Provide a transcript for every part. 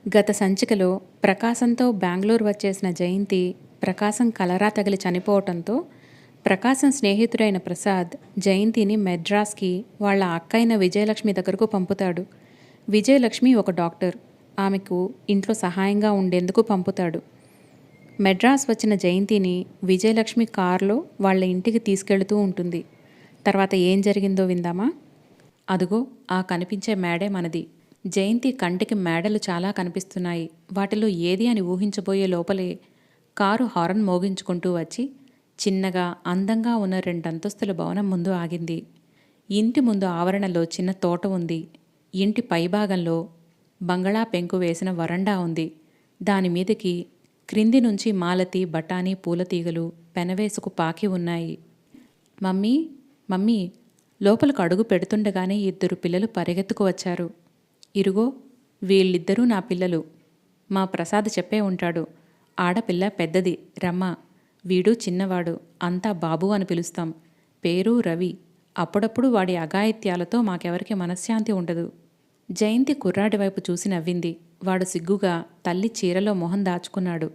గత సంచికలో ప్రకాశంతో బెంగళూరు వచ్చేసిన జయంతి ప్రకాశం కలరా తగిలి చనిపోవటంతో ప్రకాశం స్నేహితుడైన ప్రసాద్ జయంతిని మెడ్రాస్కి వాళ్ళ అక్కయిన విజయలక్ష్మి దగ్గరకు పంపుతాడు. విజయలక్ష్మి ఒక డాక్టర్. ఆమెకు ఇంట్లో సహాయంగా ఉండేందుకు పంపుతాడు. మెడ్రాస్ వచ్చిన జయంతిని విజయలక్ష్మి కారులో వాళ్ళ ఇంటికి తీసుకెళ్తూ ఉంటుంది. తర్వాత ఏం జరిగిందో విందామా? అదుగో ఆ కనిపించే మేడే మనది. జయంతి కంటికి మేడలు చాలా కనిపిస్తున్నాయి. వాటిలో ఏది అని ఊహించబోయే లోపలే కారు హారన్ మోగించుకుంటూ వచ్చి చిన్నగా అందంగా ఉన్న 2 అంతస్తుల భవనం ముందు ఆగింది. ఇంటి ముందు ఆవరణలో చిన్న తోట ఉంది. ఇంటి పైభాగంలో బంగళా పెంకు వేసిన వరండా ఉంది. దానిమీదకి క్రింది నుంచి మాలతి బఠానీ పూలతీగలు పెనవేసుకు పాకి ఉన్నాయి. మమ్మీ మమ్మీ లోపలకు అడుగు పెడుతుండగానే 2 పిల్లలు పరిగెత్తుకు వచ్చారు. ఇరుగో వీళ్ళిద్దరూ నా పిల్లలు. మా ప్రసాద్ చెప్పే ఉంటాడు. ఆడపిల్ల పెద్దది రమ్మ, వీడు చిన్నవాడు, అంతా బాబు అని పిలుస్తాం. పేరు రవి. అప్పుడప్పుడు వాడి అఘాయిత్యాలతో మాకెవరికి మనశ్శాంతి ఉండదు. జయంతి కుర్రాడి వైపు చూసి నవ్వింది. వాడు సిగ్గుగా తల్లి చీరలో మొహం దాచుకున్నాడు.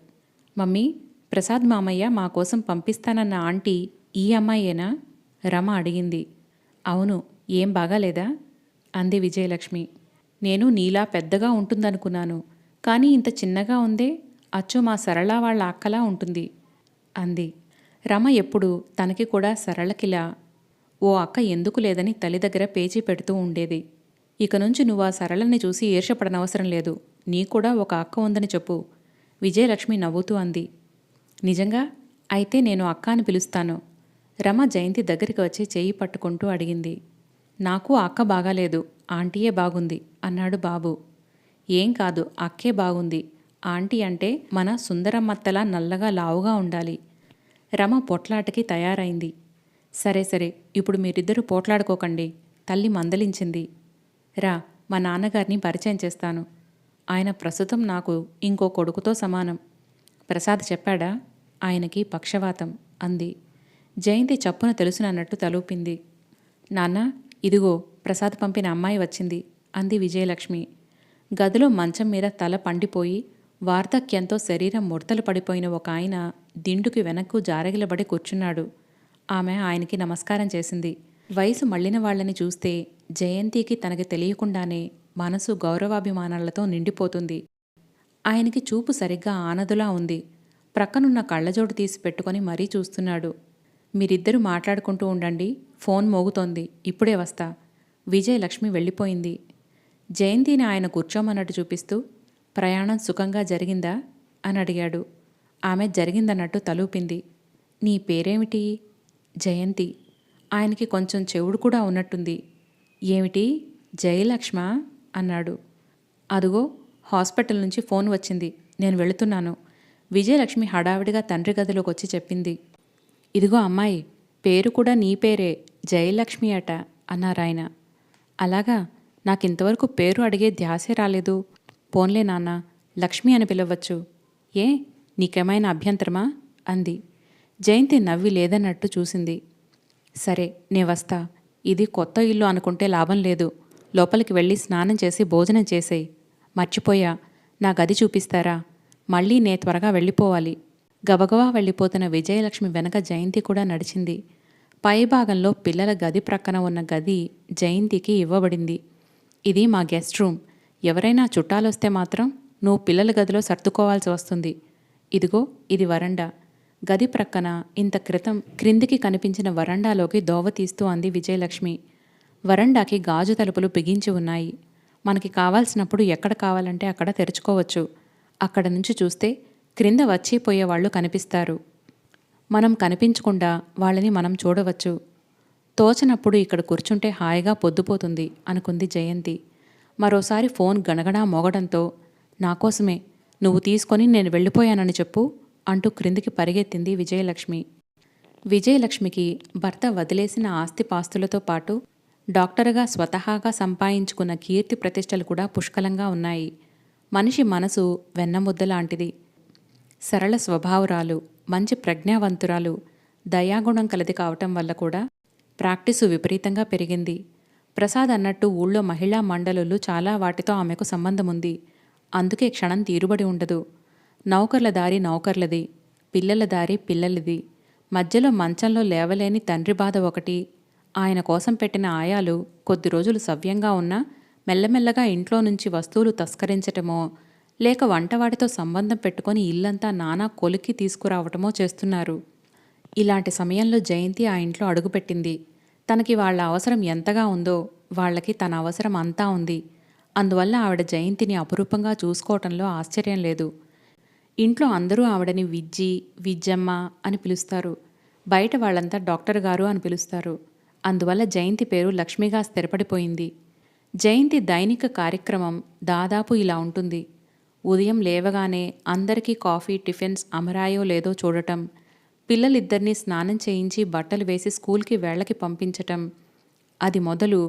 మమ్మీ, ప్రసాద్ మామయ్య మా కోసం పంపిస్తానన్న ఆంటీ ఈ అమ్మాయేనా? రమ అడిగింది. అవును, ఏం బాగాలేదా? అంది విజయలక్ష్మి. నేను నీలా పెద్దగా ఉంటుందనుకున్నాను, కానీ ఇంత చిన్నగా ఉందే, అచ్చు మా సరళ వాళ్ళ అక్కలా ఉంటుంది అంది. రమ ఎప్పుడు తనకి కూడా సరళకిలా ఓ అక్క ఎందుకు లేదని తల్లి దగ్గర పేచీ పెడుతూ ఉండేది. ఇక నుంచి నువ్వు ఆ సరళని చూసి ఈర్షపడనవసరం లేదు. నీ కూడా ఒక అక్క ఉందని చెప్పు. విజయలక్ష్మి నవ్వుతూ అంది. నిజంగా? అయితే నేను అక్క అని పిలుస్తాను. రమ జయంతి దగ్గరికి వచ్చి చేయి పట్టుకుంటూ అడిగింది. నాకు అక్క బాగాలేదు, ఆంటీయే బాగుంది అన్నాడు బాబు. ఏం కాదు, అక్కే బాగుంది. ఆంటీ అంటే మన సుందరమ్మత్తలా నల్లగా లావుగా ఉండాలి. రమ పొట్లాటకి తయారైంది. సరే సరే, ఇప్పుడు మీరిద్దరూ పోట్లాడుకోకండి, తల్లి మందలించింది. రా, మా నాన్నగారిని పరిచయం చేస్తాను. ఆయన ప్రస్తుతం నాకు ఇంకో కొడుకుతో సమానం. ప్రసాద్ చెప్పాడా? ఆయనకి పక్షవాతం అంది. జయంతి చప్పున తెలుసునన్నట్టు తలూపింది. నాన్న, ఇదిగో ప్రసాద్ పంపిన అమ్మాయి వచ్చింది అంది విజయలక్ష్మి. గదిలో మంచం మీద తల పండిపోయి వార్ధక్యంతో శరీరం ముడతలు పడిపోయిన ఒక ఆయన దిండుకి వెనక్కు జారగిలబడి కూర్చున్నాడు. ఆమె ఆయనకి నమస్కారం చేసింది. వయసు మళ్ళిన వాళ్ళని చూస్తే జయంతికి తనకి తెలియకుండానే మనసు గౌరవాభిమానాలతో నిండిపోతుంది. ఆయనకి చూపు సరిగ్గా ఆనదులా ఉంది. ప్రక్కనున్న కళ్ళజోడు తీసి పెట్టుకొని మరీ చూస్తున్నాడు. మీరిద్దరూ మాట్లాడుకుంటూ ఉండండి, ఫోన్ మోగుతోంది, ఇప్పుడే వస్తా. విజయలక్ష్మి వెళ్ళిపోయింది. జయంతిని ఆయన కూర్చోమన్నట్టు చూపిస్తూ ప్రయాణం సుఖంగా జరిగిందా అని అడిగాడు. ఆమె జరిగిందన్నట్టు తలూపింది. నీ పేరేమిటి? జయంతి. ఆయనకి కొంచెం చెవుడు కూడా ఉన్నట్టుంది. ఏమిటి, జయలక్ష్మా అన్నాడు. అదుగో హాస్పిటల్ నుంచి ఫోన్ వచ్చింది, నేను వెళుతున్నాను. విజయలక్ష్మి హడావిడిగా తండ్రి గదిలోకి వచ్చి చెప్పింది. ఇదిగో అమ్మాయి, పేరు కూడా నీ పేరే, జయలక్ష్మి అట అన్నారాయన. అలాగా, నాకింతవరకు పేరు అడిగే ధ్యాసే రాలేదు. పోన్లే నాన్న, లక్ష్మి అని పిలవచ్చు. ఏ, నీకేమైనా అభ్యంతరమా అంది. జయంతి నవ్వి లేదన్నట్టు చూసింది. సరే, నే వస్తా. ఇది కొత్త ఇల్లు అనుకుంటే లాభం లేదు. లోపలికి వెళ్ళి స్నానం చేసి భోజనం చేసేయి. మర్చిపోయా, నా గది చూపిస్తారా? మళ్ళీ నే త్వరగా వెళ్ళిపోవాలి. గబగబా వెళ్ళిపోతున్న విజయలక్ష్మి వెనక జయంతి కూడా నడిచింది. పైభాగంలో పిల్లల గది ప్రక్కన ఉన్న గది జయంతికి ఇవ్వబడింది. ఇది మా గెస్ట్ రూమ్. ఎవరైనా చుట్టాలొస్తే మాత్రం నువ్వు పిల్లల గదిలో సర్దుకోవాల్సి వస్తుంది. ఇదిగో ఇది వరండా. గది ప్రక్కన ఇంత క్రితం క్రిందికి కనిపించిన వరండాలోకి దోవ తీస్తూ అంది విజయలక్ష్మి. వరండాకి గాజు తలుపులు బిగించి ఉన్నాయి. మనకి కావాల్సినప్పుడు ఎక్కడ కావాలంటే అక్కడ తెరుచుకోవచ్చు. అక్కడ నుంచి చూస్తే క్రింద వచ్చిపోయేవాళ్లు కనిపిస్తారు. మనం కనిపించకుండా వాళ్ళని మనం చూడవచ్చు. తోచనప్పుడు ఇక్కడ కూర్చుంటే హాయిగా పొద్దుపోతుంది అనుకుంది జయంతి. మరోసారి ఫోన్ గణగణా మోగడంతో, నాకోసమే, నువ్వు తీసుకొని నేను వెళ్ళిపోయానని చెప్పు అంటూ క్రిందికి పరిగెత్తింది విజయలక్ష్మి. విజయలక్ష్మికి భర్త వదిలేసిన ఆస్తిపాస్తులతో పాటు డాక్టరుగా స్వతహాగా సంపాదించుకున్న కీర్తి ప్రతిష్టలు కూడా పుష్కలంగా ఉన్నాయి. మనిషి మనసు వెన్నముద్దలాంటిది. సరళ స్వభావురాలు, మంచి ప్రజ్ఞావంతురాలు, దయాగుణం కలది కావటం వల్ల కూడా ప్రాక్టీసు విపరీతంగా పెరిగింది. ప్రసాద్ అన్నట్టు ఊళ్ళో మహిళా మండలులు చాలా వాటితో ఆమెకు సంబంధముంది. అందుకే క్షణం తీరుబడి ఉండదు. నౌకర్ల దారి నౌకర్లది, పిల్లల దారి పిల్లలది. మధ్యలో మంచంలో లేవలేని తండ్రి బాధ ఒకటి. ఆయన కోసం పెట్టిన ఆయాలు కొద్ది రోజులు సవ్యంగా ఉన్నా మెల్లమెల్లగా ఇంట్లో నుంచి వస్తువులు తస్కరించటమో, లేక వంటవాడితో సంబంధం పెట్టుకొని ఇల్లంతా నానా కొలిక్కి తీసుకురావటమో చేస్తున్నారు. ఇలాంటి సమయంలో జయంతి ఆ ఇంట్లో అడుగుపెట్టింది. తనకి వాళ్ళ అవసరం ఎంతగా ఉందో వాళ్ళకి తన అవసరం అంతా ఉంది. అందువల్ల ఆవిడ జయంతిని అపురూపంగా చూసుకోవటంలో ఆశ్చర్యం లేదు. ఇంట్లో అందరూ ఆవిడని విజ్జి, విజ్జమ్మ అని పిలుస్తారు. బయట వాళ్ళంతా డాక్టర్ గారు అని పిలుస్తారు. అందువల్ల జయంతి పేరు లక్ష్మిగా స్థిరపడిపోయింది. జయంతి దైనిక కార్యక్రమం దాదాపు ఇలా ఉంటుంది. ఉదయం లేవగానే అందరికీ కాఫీ, టిఫిన్స్ అమరాయో లేదో చూడటం, పిల్లలిద్దరినీ స్నానం చేయించి బట్టలు వేసి స్కూల్కి వేళకి పంపించటం, అది మొదలు.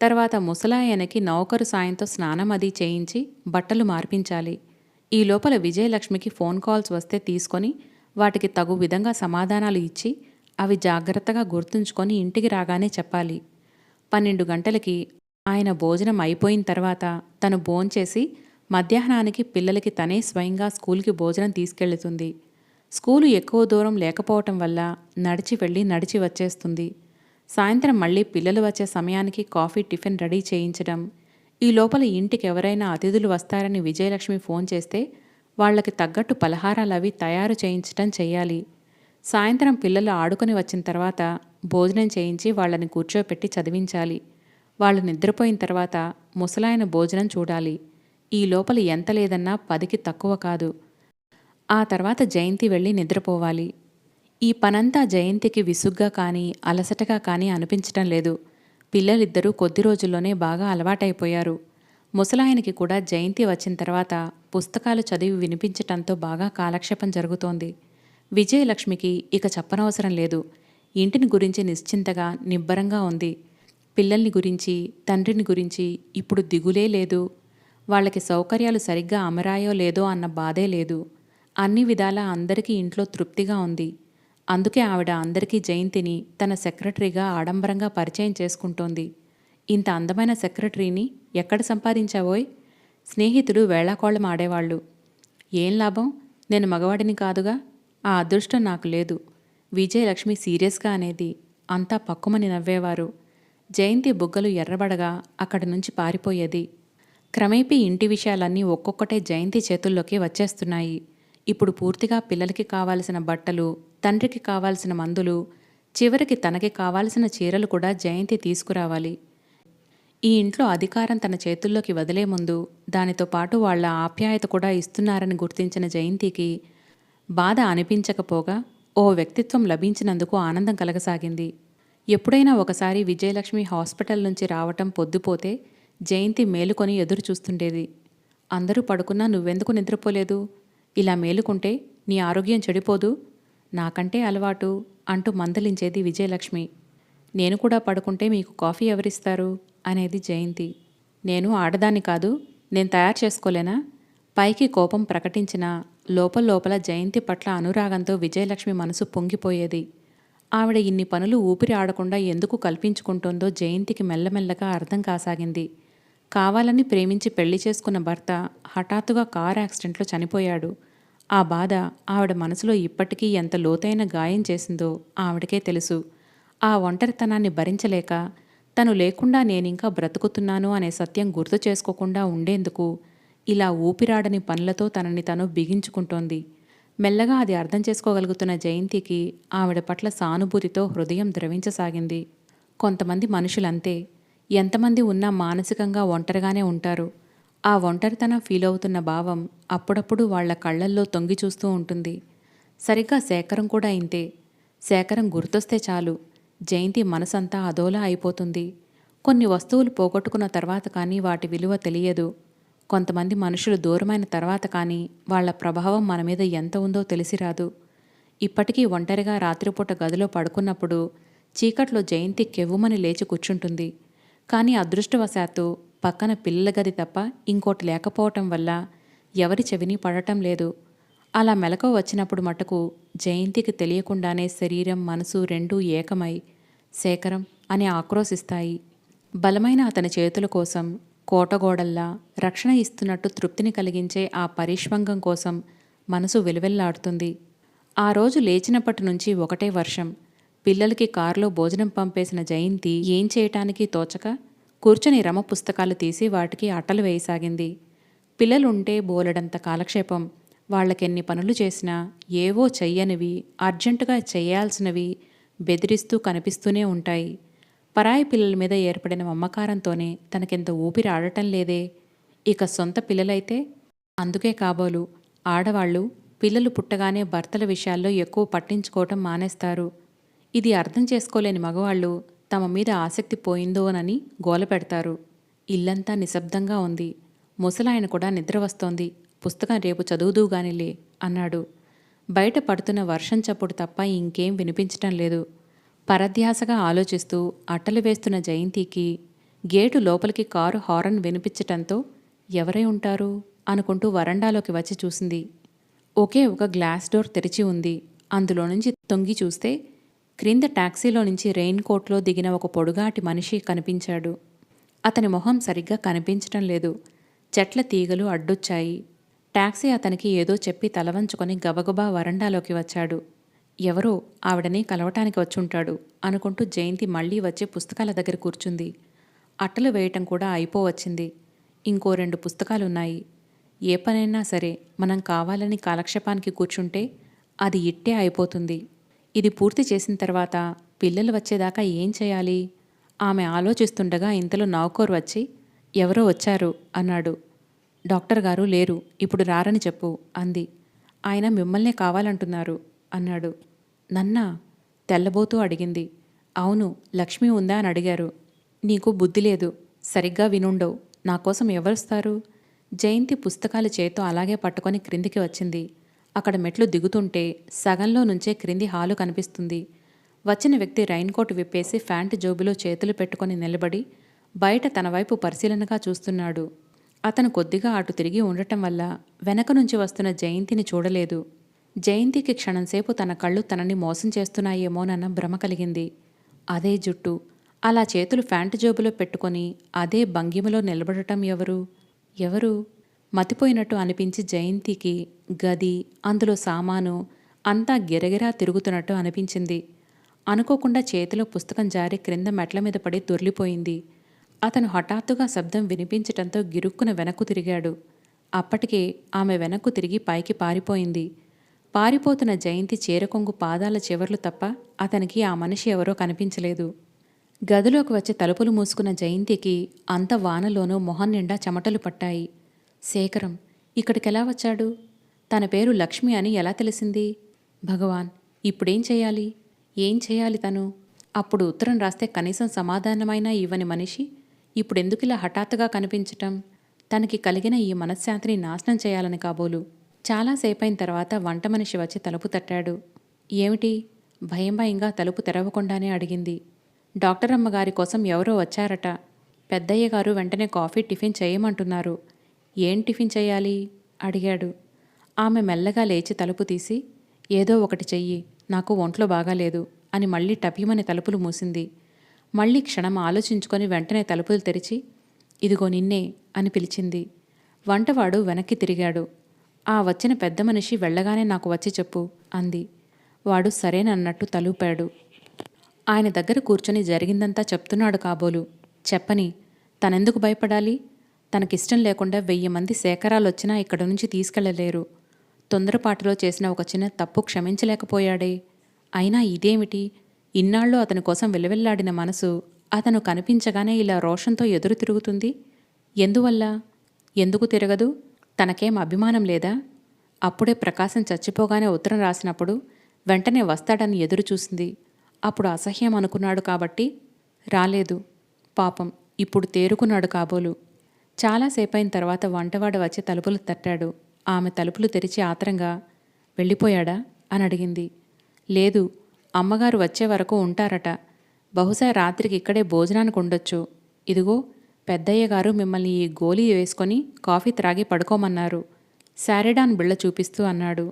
తర్వాత ముసలాయనకి నౌకరు సాయంతో స్నానం అది చేయించి బట్టలు మార్పించాలి. ఈ లోపల విజయలక్ష్మికి ఫోన్ కాల్స్ వస్తే తీసుకొని వాటికి తగు విధంగా సమాధానాలు ఇచ్చి అవి జాగ్రత్తగా గుర్తుంచుకొని ఇంటికి రాగానే చెప్పాలి. 12 గంటలకి ఆయన భోజనం అయిపోయిన తర్వాత తను భోంచేసి మధ్యాహ్నానికి పిల్లలకి తనే స్వయంగా స్కూల్కి భోజనం తీసుకెళ్తుంది. స్కూలు ఎక్కువ దూరం లేకపోవటం వల్ల నడిచి వెళ్ళి నడిచి వచ్చేస్తుంది. సాయంత్రం మళ్ళీ పిల్లలు వచ్చే సమయానికి కాఫీ, టిఫిన్ రెడీ చేయించడం. ఈ లోపల ఇంటికి ఎవరైనా అతిథులు వస్తారని విజయలక్ష్మి ఫోన్ చేస్తే వాళ్లకి తగ్గట్టు పలహారాలవి తయారు చేయించటం చెయ్యాలి. సాయంత్రం పిల్లలు ఆడుకొని వచ్చిన తర్వాత భోజనం చేయించి వాళ్ళని కూర్చోపెట్టి చదివించాలి. వాళ్ళు నిద్రపోయిన తర్వాత ముసలాయన భోజనం చూడాలి. ఈ లోపల ఎంత లేదన్నా 10కి తక్కువ కాదు. ఆ తర్వాత జయంతి వెళ్ళి నిద్రపోవాలి. ఈ పనంతా జయంతికి విసుగ్గా కానీ అలసటగా కానీ అనిపించటం లేదు. పిల్లలిద్దరూ కొద్ది రోజుల్లోనే బాగా అలవాటైపోయారు. ముసలాయనకి కూడా జయంతి వచ్చిన తర్వాత పుస్తకాలు చదివి వినిపించటంతో బాగా కాలక్షేపం జరుగుతోంది. విజయలక్ష్మికి ఇక చెప్పనవసరం లేదు. ఇంటిని గురించి నిశ్చింతగా నిబ్బరంగా ఉంది. పిల్లల్ని గురించి, తండ్రిని గురించి ఇప్పుడు దిగులే లేదు. వాళ్ళకి సౌకర్యాలు సరిగ్గా అమరాయో లేదో అన్న బాధే లేదు. అన్ని విధాలా అందరికీ ఇంట్లో తృప్తిగా ఉంది. అందుకే ఆవిడ అందరికీ జయంతిని తన సెక్రటరీగా ఆడంబరంగా పరిచయం చేసుకుంటోంది. ఇంత అందమైన సెక్రటరీని ఎక్కడ సంపాదించావోయ్? స్నేహితులు వేళాకోళం ఆడేవాళ్ళు. ఏం లాభం, నేను మగవాడిని కాదుగా, ఆ అదృష్టం నాకు లేదు. విజయలక్ష్మి సీరియస్గా అనేది. అంతా పక్కుమని నవ్వేవారు. జయంతి బుగ్గలు ఎర్రబడగా అక్కడి నుంచి పారిపోయేది. క్రమేపీ ఇంటి విషయాలన్నీ ఒక్కొక్కటే జయంతి చేతుల్లోకి వచ్చేస్తున్నాయి. ఇప్పుడు పూర్తిగా పిల్లలకి కావాల్సిన బట్టలు, తండ్రికి కావాల్సిన మందులు, చివరికి తనకి కావాల్సిన చీరలు కూడా జయంతి తీసుకురావాలి. ఈ ఇంట్లో అధికారం తన చేతుల్లోకి వదిలే ముందు దానితో పాటు వాళ్ల ఆప్యాయత కూడా ఇస్తున్నారని గుర్తించిన జయంతికి బాధ అనిపించకపోగా ఓ వ్యక్తిత్వం లభించినందుకు ఆనందం కలగసాగింది. ఎప్పుడైనా ఒకసారి విజయలక్ష్మి హాస్పిటల్ నుంచి రావటం పొద్దుపోతే జయంతి మేలుకొని ఎదురు చూస్తుండేది. అందరూ పడుకున్నా నువ్వెందుకు నిద్రపోలేదు? ఇలా మేలుకుంటే నీ ఆరోగ్యం చెడిపోదు? నాకంటే అలవాటు అంటూ మందలించేది విజయలక్ష్మి. నేను కూడా పడుకుంటే మీకు కాఫీ ఎవరిస్తారు అనేది జయంతి. నేను ఆడదాన్ని కాదు, నేను తయారు చేసుకోలేనా? పైకి కోపం ప్రకటించినా లోపల జయంతి పట్ల అనురాగంతో విజయలక్ష్మి మనసు పొంగిపోయేది. ఆవిడ ఇన్ని పనులు ఊపిరి ఆడకుండా ఎందుకు కల్పించుకుంటోందో జయంతికి మెల్లమెల్లగా అర్థం కాసాగింది. కావాలని ప్రేమించి పెళ్లి చేసుకున్న భర్త హఠాత్తుగా కారు యాక్సిడెంట్లో చనిపోయాడు. ఆ బాధ ఆవిడ మనసులో ఇప్పటికీ ఎంత లోతైన గాయం చేసిందో ఆవిడకే తెలుసు. ఆ ఒంటరితనాన్ని భరించలేక తను లేకుండా నేనింకా బ్రతుకుతున్నాను అనే సత్యం గుర్తు చేసుకోకుండా ఉండేందుకు ఇలా ఊపిరాడని పనులతో తనని తను బిగించుకుంటోంది. మెల్లగా అది అర్థం చేసుకోగలుగుతున్న జయంతికి ఆవిడ పట్ల సానుభూతితో హృదయం ద్రవించసాగింది. కొంతమంది మనుషులంతే, ఎంతమంది ఉన్నా మానసికంగా ఒంటరిగానే ఉంటారు. ఆ ఒంటరితనం ఫీలవుతున్న భావం అప్పుడప్పుడు వాళ్ల కళ్లల్లో తొంగి చూస్తూ ఉంటుంది. సరిగ్గా శేఖరం కూడా ఇంతే. శేఖరం గుర్తొస్తే చాలు జయంతి మనసంతా అదోలా అయిపోతుంది. కొన్ని వస్తువులు పోగొట్టుకున్న తర్వాత కానీ వాటి విలువ తెలియదు. కొంతమంది మనుషులు దూరమైన తర్వాత కానీ వాళ్ల ప్రభావం మన మీద ఎంత ఉందో తెలిసిరాదు. ఇప్పటికీ ఒంటరిగా రాత్రిపూట గదిలో పడుకున్నప్పుడు చీకట్లో జయంతి కెవ్వుమని లేచి కూర్చుంటుంది. కానీ అదృష్టవశాత్తు పక్కన పిల్లల గది తప్ప ఇంకోటి లేకపోవటం వల్ల ఎవరి చెవిని పడటం లేదు. అలా మెలకువ వచ్చినప్పుడు మటుకు జయంతికి తెలియకుండానే శరీరం, మనసు రెండూ ఏకమై శేఖరం అని ఆక్రోశిస్తాయి. బలమైన అతని చేతుల కోసం, కోటగోడల్లా రక్షణ ఇస్తున్నట్టు తృప్తిని కలిగించే ఆ పరిష్వంగం కోసం మనసు వెలువెల్లాడుతుంది. ఆ రోజు లేచినప్పటి నుంచి ఒకటే వర్షం. పిల్లలకి కారులో భోజనం పంపేసిన జయంతి ఏం చేయటానికి తోచక కూర్చొని రమ పుస్తకాలు తీసి వాటికి అట్టలు వేయసాగింది. పిల్లలుంటే బోలెడంత కాలక్షేపం. వాళ్ళకెన్ని పనులు చేసినా ఏవో చెయ్యనివి, అర్జెంటుగా చెయ్యాల్సినవి బెదిరిస్తూ కనిపిస్తూనే ఉంటాయి. పరాయి పిల్లల మీద ఏర్పడిన మమకారంతోనే తనకెంత ఊపిరి ఆడటం లేదే. ఇక సొంత పిల్లలైతే అందుకే కాబోలు ఆడవాళ్లు పిల్లలు పుట్టగానే భర్తల విషయాల్లో ఎక్కువ పట్టించుకోవటం మానేస్తారు. ఇది అర్థం చేసుకోలేని మగవాళ్ళు తమ మీద ఆసక్తి పోయిందోనని గోల పెడతారు. ఇల్లంతా నిశ్శబ్దంగా ఉంది. ముసలాయన కూడా నిద్ర వస్తోంది. పుస్తకం రేపు చదువుదూగానిలే అన్నాడు. బయట పడుతున్న వర్షం చప్పుడు తప్ప ఇంకేం వినిపించటం లేదు. పరధ్యాసగా ఆలోచిస్తూ అట్టలు వేస్తున్న జయంతికి గేటు లోపలికి కారు హారన్ వినిపించటంతో ఎవరై ఉంటారు అనుకుంటూ వరండాలోకి వచ్చి చూసింది. ఒకే ఒక గ్లాస్ డోర్ తెరిచి ఉంది. అందులో నుంచి తొంగి చూస్తే క్రింద టాక్సీలో నుంచి రెయిన్ కోట్లో దిగిన ఒక పొడుగాటి మనిషి కనిపించాడు. అతని మొహం సరిగ్గా కనిపించటం లేదు. చెట్ల తీగలు అడ్డొచ్చాయి. టాక్సీ అతనికి ఏదో చెప్పి తలవంచుకొని గబగబా వరండాలోకి వచ్చాడు. ఎవరో ఆవిడని కలవటానికి వచ్చుంటాడు అనుకుంటూ జయంతి మళ్లీ వచ్చి పుస్తకాల దగ్గర కూర్చుంది. అట్టలు వేయటం కూడా అయిపోవచ్చింది. ఇంకో 2 పుస్తకాలున్నాయి. ఏ పనైనా సరే మనం కావాలని కాలక్షేపానికి కూర్చుంటే అది ఇట్టే అయిపోతుంది. ఇది పూర్తి చేసిన తర్వాత పిల్లలు వచ్చేదాకా ఏం చేయాలి? ఆమె ఆలోచిస్తుండగా ఇంతలో నౌకరు వచ్చి ఎవరో వచ్చారు అన్నాడు. డాక్టర్ గారు లేరు, ఇప్పుడు రారని చెప్పు అంది. ఆయన మిమ్మల్నే కావాలంటున్నారు అన్నాడు. నన్నా? తెల్లబోతూ అడిగింది. అవును, లక్ష్మి ఉందా అని అడిగారు. నీకు బుద్ధి లేదు, సరిగ్గా వినుండవు. నాకోసం ఎవరుస్తారు? జయంతి పుస్తకాలు చేతో అలాగే పట్టుకొని క్రిందికి వచ్చింది. అక్కడ మెట్లు దిగుతుంటే సగంలో నుంచే క్రింది హాలు కనిపిస్తుంది. వచ్చిన వ్యక్తి రైన్ కోట్ విప్పేసి ప్యాంటు జోబులో చేతులు పెట్టుకొని నిలబడి బయట తన వైపు పరిశీలనగా చూస్తున్నాడు. అతను కొద్దిగా అటు తిరిగి ఉండటం వల్ల వెనక నుంచి వస్తున్న జయంతిని చూడలేదు. జయంతికి క్షణంసేపు తన కళ్ళు తనని మోసం చేస్తున్నాయేమోనన్న భ్రమ కలిగింది. అదే జుట్టు, అలా చేతులు ప్యాంటు జోబులో పెట్టుకొని అదే భంగిమలో నిలబడటం ఎవరు? మతిపోయినట్టు అనిపించి జయంతికి గది, అందులో సామాను అంతా గిరగిరా తిరుగుతున్నట్టు అనిపించింది. అనుకోకుండా చేతిలో పుస్తకం జారి క్రింద మెట్ల మీద పడి దొర్లిపోయింది. అతను హఠాత్తుగా శబ్దం వినిపించటంతో గిరుక్కున వెనక్కు తిరిగాడు. అప్పటికే ఆమె వెనక్కు తిరిగి పైకి పారిపోయింది. పారిపోతున్న జయంతి చీరకొంగు పాదాల చివర్లు తప్ప అతనికి ఆ మనిషి ఎవరో కనిపించలేదు. గదిలోకి వచ్చి తలుపులు మూసుకున్న జయంతికి అంత వానలోనూ మొహం నిండా చెమటలు పట్టాయి. శేఖరం ఇక్కడికెలా వచ్చాడు? తన పేరు లక్ష్మి అని ఎలా తెలిసింది? భగవాన్, ఇప్పుడేం చేయాలి? ఏం చేయాలి తను? అప్పుడు ఉత్తరం రాస్తే కనీసం సమాధానమైనా ఇవ్వని మనిషి ఇప్పుడెందుకిలా హఠాత్తుగా కనిపించటం? తనకి కలిగిన ఈ మనశ్శాంతిని నాశనం చేయాలని కాబోలు. చాలాసేపైన తర్వాత వంట మనిషి వచ్చి తలుపు తట్టాడు. ఏమిటి? భయంగా తలుపు తెరవకుండానే అడిగింది. డాక్టర్ అమ్మగారి కోసం ఎవరో వచ్చారట. పెద్దయ్య గారు వెంటనే కాఫీ టిఫిన్ చేయమంటున్నారు. ఏం టిఫిన్ చేయాలి? అడిగాడు. ఆమె మెల్లగా లేచి తలుపు తీసి ఏదో ఒకటి చెయ్యి, నాకు ఒంట్లో బాగాలేదు అని మళ్ళీ టపిమని తలుపులు మూసింది. మళ్ళీ క్షణం ఆలోచించుకొని వెంటనే తలుపులు తెరిచి ఇదిగో నిన్నే అని పిలిచింది. వంటవాడు వెనక్కి తిరిగాడు. ఆ వచ్చిన పెద్ద మనిషి వెళ్ళగానే నాకు వచ్చి చెప్పు అంది. వాడు సరేనన్నట్టు తలూపాడు. ఆయన దగ్గర కూర్చొని జరిగిందంతా చెప్తున్నాడు కాబోలు. చెప్పని, తనెందుకు భయపడాలి? తనకిష్టం లేకుండా 1000 మంది సేకరాలొచ్చినా ఇక్కడ నుంచి తీసుకెళ్లలేరు. తొందరపాటులో చేసిన ఒక చిన్న తప్పు క్షమించలేకపోయాడే. అయినా ఇదేమిటి? ఇన్నాళ్ళు అతని కోసం వెలువెల్లాడిన మనసు అతను కనిపించగానే ఇలా రోషంతో ఎదురు తిరుగుతుంది. ఎందువల్ల? ఎందుకు తిరగదు? తనకేం అభిమానం లేదా? అప్పుడే ప్రకాశం చచ్చిపోగానే ఉత్తరం రాసినప్పుడు వెంటనే వస్తాడని ఎదురు చూసింది. అప్పుడు అసహ్యం అనుకున్నాడు కాబట్టి రాలేదు. పాపం, ఇప్పుడు తేరుకున్నాడు కాబోలు. చాలాసేపైన తర్వాత వంటవాడు వచ్చి తలుపులు తట్టాడు. ఆమె తలుపులు తెరిచి ఆత్రంగా వెళ్ళిపోయాడా అని అడిగింది. లేదు, అమ్మగారు వచ్చే వరకు ఉంటారట. బహుశా రాత్రికి ఇక్కడే భోజనానికి ఉండొచ్చు. ఇదిగో పెద్దయ్య గారు మిమ్మల్ని ఈ గోళీ వేసుకొని కాఫీ త్రాగి పడుకోమన్నారు. శారిడాన్ బిళ్ళ చూపిస్తూ అన్నాడు.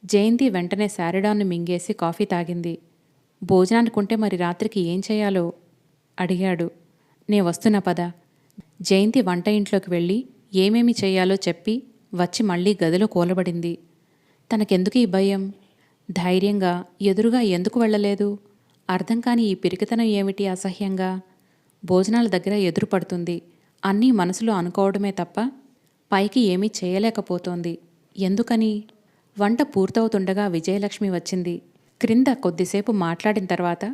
జయంతి వెంటనే శారిడాన్ను మింగేసి కాఫీ తాగింది. భోజనానికుంటే మరి రాత్రికి ఏం చేయాలో అడిగాడు. నే వస్తున్నా పద. జయంతి వంట ఇంట్లోకి వెళ్ళి ఏమేమి చేయాలో చెప్పి వచ్చి మళ్ళీ గదిలో కూలబడింది. తనకెందుకు ఈ భయం? ధైర్యంగా ఎదురుగా ఎందుకు వెళ్ళలేదు? అర్థం కాని ఈ పిరికితనం ఏమిటి అసహ్యంగా? భోజనాల దగ్గర ఎదురు పడుతుంది. అన్నీ మనసులో అనుకోవడమే తప్ప పైకి ఏమీ చేయలేకపోతోంది. ఎందుకని? వంట పూర్తవుతుండగా విజయలక్ష్మి వచ్చింది. క్రింద కొద్దిసేపు మాట్లాడిన తర్వాత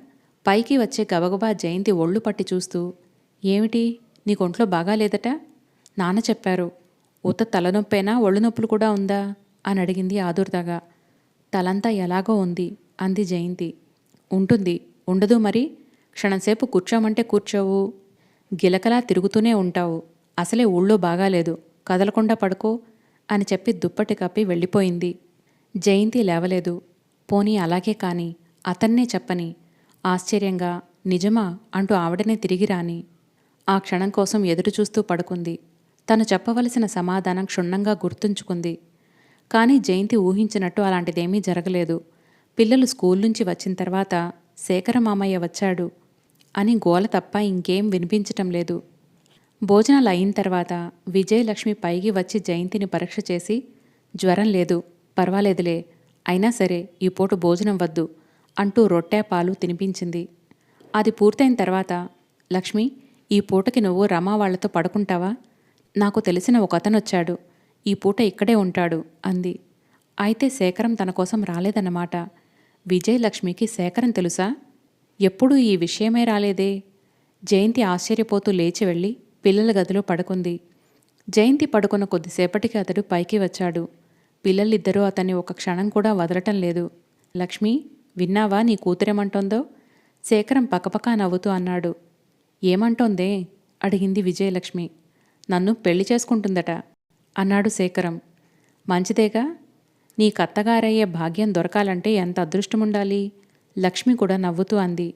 పైకి వచ్చే గబగబా జయంతి ఒళ్ళు పట్టి చూస్తూ, ఏమిటి, నీకొంట్లో బాగాలేదట? నాన్న చెప్పారు. ఉత్త తలనొప్పేనా, ఒళ్ళు నొప్పులు కూడా ఉందా అని అడిగింది ఆదుర్దాగా. తలంతా ఎలాగో ఉంది అంది జయంతి. ఉంటుంది, ఉండదు మరి. క్షణంసేపు కూర్చోమంటే కూర్చోవు, గిలకలా తిరుగుతూనే ఉంటావు. అసలే ఊళ్ళో బాగాలేదు, కదలకుండా పడుకో అని చెప్పి దుప్పటి కప్పి వెళ్ళిపోయింది. జయంతి లేవలేదు. పోనీ అలాగే కాని, అతన్నే చెప్పని. ఆశ్చర్యంగా నిజమా అంటూ ఆవిడనే తిరిగి రాని. ఆ క్షణం కోసం ఎదురుచూస్తూ పడుకుంది. తను చెప్పవలసిన సమాధానం క్షుణ్ణంగా గుర్తుంచుకుంది. కానీ జయంతి ఊహించినట్టు అలాంటిదేమీ జరగలేదు. పిల్లలు స్కూల్ నుంచి వచ్చిన తర్వాత శేఖర మామయ్య వచ్చాడు అని గోల తప్ప ఇంకేం వినిపించటం లేదు. భోజనాలు అయిన తర్వాత విజయలక్ష్మి పైకి వచ్చి జయంతిని పరీక్ష చేసి, జ్వరం లేదు, పర్వాలేదులే, అయినా సరే ఈ పూట భోజనం వద్దు అంటూ రొట్టె పాలు తినిపించింది. అది పూర్తయిన తర్వాత, లక్ష్మి, ఈ పూటకి నువ్వు రమా వాళ్లతో పడుకుంటావా? నాకు తెలిసిన ఒక అతనొచ్చాడు, ఈ పూట ఇక్కడే ఉంటాడు అంది. అయితే శేఖరం తన కోసం రాలేదన్నమాట. విజయలక్ష్మికి శేఖరం తెలుసా? ఎప్పుడూ ఈ విషయమే రాలేదే. జయంతి ఆశ్చర్యపోతూ లేచి వెళ్ళి పిల్లల గదిలో పడుకుంది. జయంతి పడుకున్న కొద్దిసేపటికి అతడు పైకి వచ్చాడు. పిల్లలిద్దరూ అతన్ని ఒక క్షణం కూడా వదలటం లేదు. లక్ష్మి, విన్నావా నీ కూతురేమంటోందో? శేఖరం పకపకా నవ్వుతూ అన్నాడు. ఏమంటోందే అడిగింది విజయలక్ష్మి. నన్ను పెళ్లి చేసుకుంటుందట అన్నాడు శేఖరం. మంచిదేగా, నీ కత్తగారయ్యే భాగ్యం దొరకాలంటే ఎంత అదృష్టముండాలి. లక్ష్మి కూడా నవ్వుతూ అంది.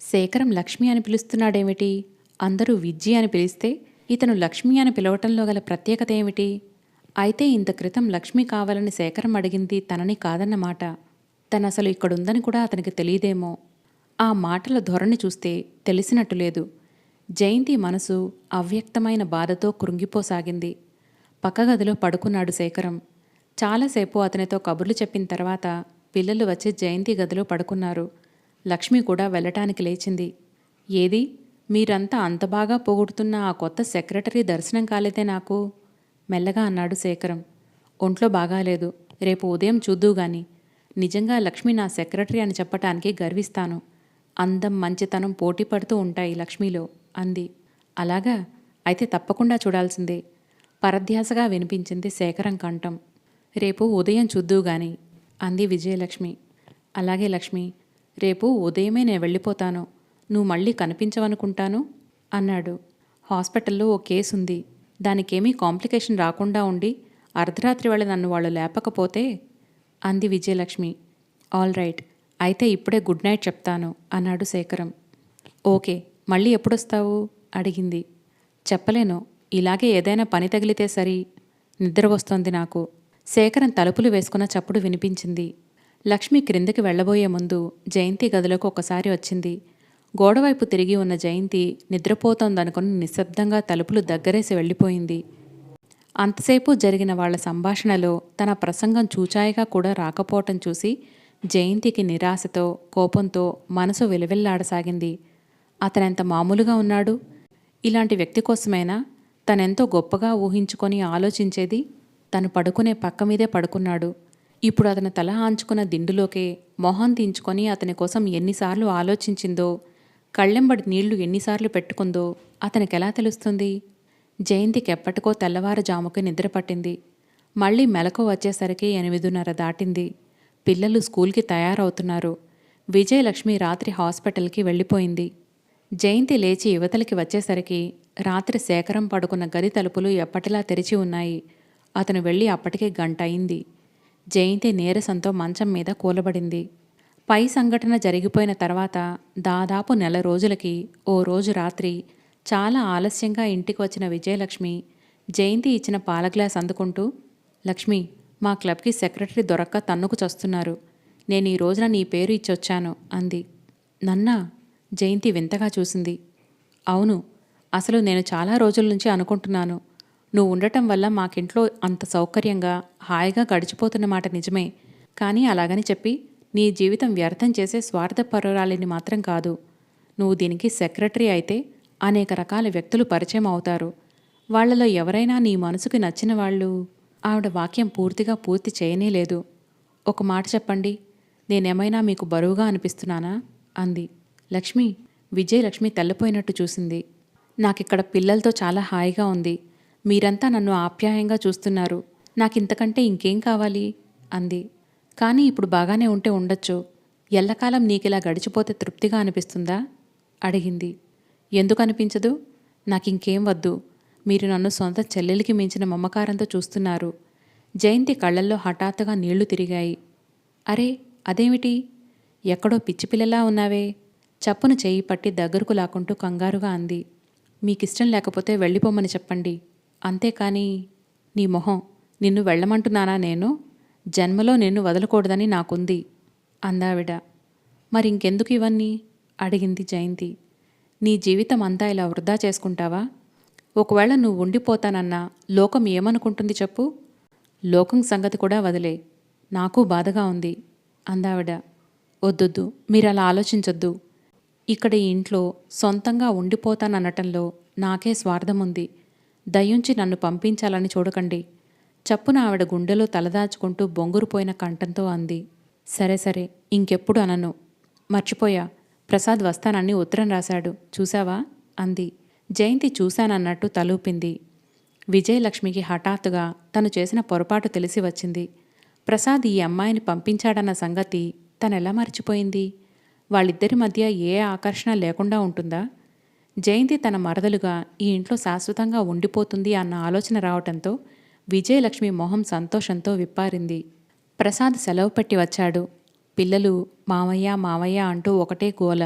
శేఖరం లక్ష్మి అని పిలుస్తున్నాడేమిటి? అందరూ విజ్జి అని పిలిస్తే ఇతను లక్ష్మి అని పిలవటంలో గల ప్రత్యేకత ఏమిటి? అయితే ఇంత క్రితం లక్ష్మి కావాలని శేఖరం అడిగింది తనని కాదన్నమాట. తనసలు ఇక్కడుందని కూడా అతనికి తెలియదేమో. ఆ మాటల ధోరణి చూస్తే తెలిసినట్టు లేదు. జయంతి మనసు అవ్యక్తమైన బాధతో కృంగిపోసాగింది. పక్కగదిలో పడుకున్నాడు శేఖరం. చాలాసేపు అతనితో కబుర్లు చెప్పిన తర్వాత పిల్లలు వచ్చి జయంతి గదిలో పడుకున్నారు. లక్ష్మి కూడా వెళ్ళటానికి లేచింది. ఏది, మీరంతా అంత బాగా పొగుడుతున్న ఆ కొత్త సెక్రటరీ దర్శనం కాలేదే నాకు మెల్లగా అన్నాడు శేఖరం. ఒంట్లో బాగాలేదు, రేపు ఉదయం చూద్దూగాని. నిజంగా లక్ష్మి నా సెక్రటరీ అని చెప్పటానికి గర్విస్తాను. అందం మంచితనం పోటీ పడుతూ ఉంటాయి లక్ష్మిలో అంది. అలాగా, అయితే తప్పకుండా చూడాల్సిందే పరధ్యాసగా వినిపించింది శేఖరం కంఠం. రేపు ఉదయం చూద్దూగాని అంది విజయలక్ష్మి. అలాగే లక్ష్మి, రేపు ఉదయమే నేను వెళ్ళిపోతాను. నువ్వు మళ్ళీ కనిపించవనుకుంటాను అన్నాడు. హాస్పిటల్లో ఓ కేసుంది, దానికేమీ కాంప్లికేషన్ రాకుండా ఉండి అర్ధరాత్రి వేళ నన్ను వాళ్ళు లేపకపోతే అంది విజయలక్ష్మి. ఆల్ రైట్, అయితే ఇప్పుడే గుడ్ నైట్ చెప్తాను అన్నాడు శేఖరం. ఓకే, మళ్ళీ ఎప్పుడొస్తావు అడిగింది. చెప్పలేను, ఇలాగే ఏదైనా పని తగిలితే సరి. నిద్ర వస్తోంది నాకు. శేఖరం తలుపులు వేసుకున్న చప్పుడు వినిపించింది. లక్ష్మి క్రిందకి వెళ్లబోయే ముందు జయంతి గదిలోకి ఒకసారి వచ్చింది. గోడవైపు తిరిగి ఉన్న జయంతి నిద్రపోతోందనుకుని నిశ్శబ్దంగా తలుపులు దగ్గరేసి వెళ్ళిపోయింది. అంతసేపు జరిగిన వాళ్ల సంభాషణలో తన ప్రసంగం చూచాయిగా కూడా రాకపోవటం చూసి జయంతికి నిరాశతో కోపంతో మనసు విలవిల్లాడసాగింది. అతనెంత మామూలుగా ఉన్నాడు. ఇలాంటి వ్యక్తి కోసమైనా తనెంతో గొప్పగా ఊహించుకొని ఆలోచించేది. తను పడుకునే పక్క మీదే పడుకున్నాడు. ఇప్పుడు అతను తల ఆంచుకున్న దిండులోకే మొహం దించుకొని అతని కోసం ఎన్నిసార్లు ఆలోచించిందో, కళ్ళెంబడి నీళ్లు ఎన్నిసార్లు పెట్టుకుందో అతనికెలా తెలుస్తుంది? జయంతికి ఎప్పటికో తెల్లవారుజాముకి నిద్రపట్టింది. మళ్ళీ మెలకు వచ్చేసరికి 8:30 దాటింది. పిల్లలు స్కూల్కి తయారవుతున్నారు. విజయలక్ష్మి రాత్రి హాస్పిటల్కి వెళ్ళిపోయింది. జయంతి లేచి యువతలకి వచ్చేసరికి రాత్రి శేఖరం పడుకున్న గది తలుపులు ఎప్పటిలా తెరిచి ఉన్నాయి. అతను వెళ్ళి అప్పటికే గంట అయింది. జయంతి నీరసంతో మంచం మీద కూలబడింది. పై సంఘటన జరిగిపోయిన తర్వాత దాదాపు 1 రోజులకి ఓ రోజు రాత్రి చాలా ఆలస్యంగా ఇంటికి వచ్చిన విజయలక్ష్మి జయంతి ఇచ్చిన పాల గ్లాస్ అందుకుంటూ, లక్ష్మి, మా క్లబ్కి సెక్రటరీ దొరక్క తన్నుకు చస్తున్నారు. నేను ఈ రోజున నీ పేరు ఇచ్చొచ్చాను అంది. నన్నా? జయంతి వింతగా చూసింది. అవును, అసలు నేను చాలా రోజుల నుంచి అనుకుంటున్నాను. నువ్వు ఉండటం వల్ల మాకింట్లో అంత సౌకర్యంగా, హాయిగా గడిచిపోతున్న మాట నిజమే. కానీ అలాగని చెప్పి నీ జీవితం వ్యర్థం చేసే స్వార్థపరురాలిని మాత్రం కాదు. నువ్వు దీనికి సెక్రటరీ అయితే అనేక రకాల వ్యక్తులు పరిచయం అవుతారు. వాళ్ళలో ఎవరైనా నీ మనసుకి నచ్చిన వాళ్ళు. ఆవిడ వాక్యం పూర్తి చేయనేలేదు. ఒక మాట చెప్పండి, నేనేమైనా మీకు బరువుగా అనిపిస్తున్నానా అంది. లక్ష్మి, విజయలక్ష్మి తెల్లపోయినట్టు చూసింది. నాకిక్కడ పిల్లలతో చాలా హాయిగా ఉంది. మీరంతా నన్ను ఆప్యాయంగా చూస్తున్నారు. నాకింతకంటే ఇంకేం కావాలి అంది. కానీ ఇప్పుడు బాగానే ఉంటే ఉండొచ్చు. ఎల్లకాలం నీకిలా గడిచిపోతే తృప్తిగా అనిపిస్తుందా అడిగింది. ఎందుకు అనిపించదు? నాకింకేం వద్దు. మీరు నన్ను సొంత చెల్లెలికి మించిన మమకారంతో చూస్తున్నారు. జయంతి కళ్ళల్లో హఠాత్తుగా నీళ్లు తిరిగాయి. అరే, అదేమిటి? ఎక్కడో పిచ్చిపిల్లలా ఉన్నావే? చప్పును చెయ్యి పట్టి దగ్గరకు లాక్కుంటూ కంగారుగా అంది. మీకిష్టం లేకపోతే వెళ్ళిపోమని చెప్పండి. అంతేకాని నీ మొహం, నిన్ను వెళ్ళమంటున్నానా నేను? జన్మలో నిన్ను వదలకూడదని నాకుంది అందావిడ. మరింకెందుకు ఇవన్నీ అడిగింది జయంతి. నీ జీవితం అంతా ఇలా వృధా చేసుకుంటావా? ఒకవేళ నువ్వు ఉండిపోతానన్నా లోకం ఏమనుకుంటుంది చెప్పు? లోకం సంగతి కూడా వదిలే. నాకు బాధగా ఉంది అందావిడ. వద్దొద్దు, మీరలా ఆలోచించొద్దు. ఇక్కడ ఈ ఇంట్లో సొంతంగా ఉండిపోతాననటంలో నాకే స్వార్థముంది. దయుంచి నన్ను పంపించాలని చూడకండి. చప్పున ఆవిడ గుండెలో తలదాచుకుంటూ బొంగురుపోయిన కంఠంతో అంది. సరే సరే, ఇంకెప్పుడు అనను. మర్చిపోయా, ప్రసాద్ వస్తానని ఉత్తరం రాశాడు, చూశావా అంది. జయంతి చూశానన్నట్టు తలూపింది. విజయలక్ష్మికి హఠాత్తుగా తను చేసిన పొరపాటు తెలిసి వచ్చింది. ప్రసాద్ ఈ అమ్మాయిని పంపించాడన్న సంగతి తనెలా మర్చిపోయింది? వాళ్ళిద్దరి మధ్య ఏ ఆకర్షణ లేకుండా ఉంటుందా? జయంతి తన మరదలుగా ఈ ఇంట్లో శాశ్వతంగా ఉండిపోతుంది అన్న ఆలోచన రావటంతో విజయలక్ష్మి మొహం సంతోషంతో విప్పారింది. ప్రసాద్ సెలవు పెట్టి వచ్చాడు. పిల్లలు మామయ్య మామయ్య అంటూ ఒకటే గోల.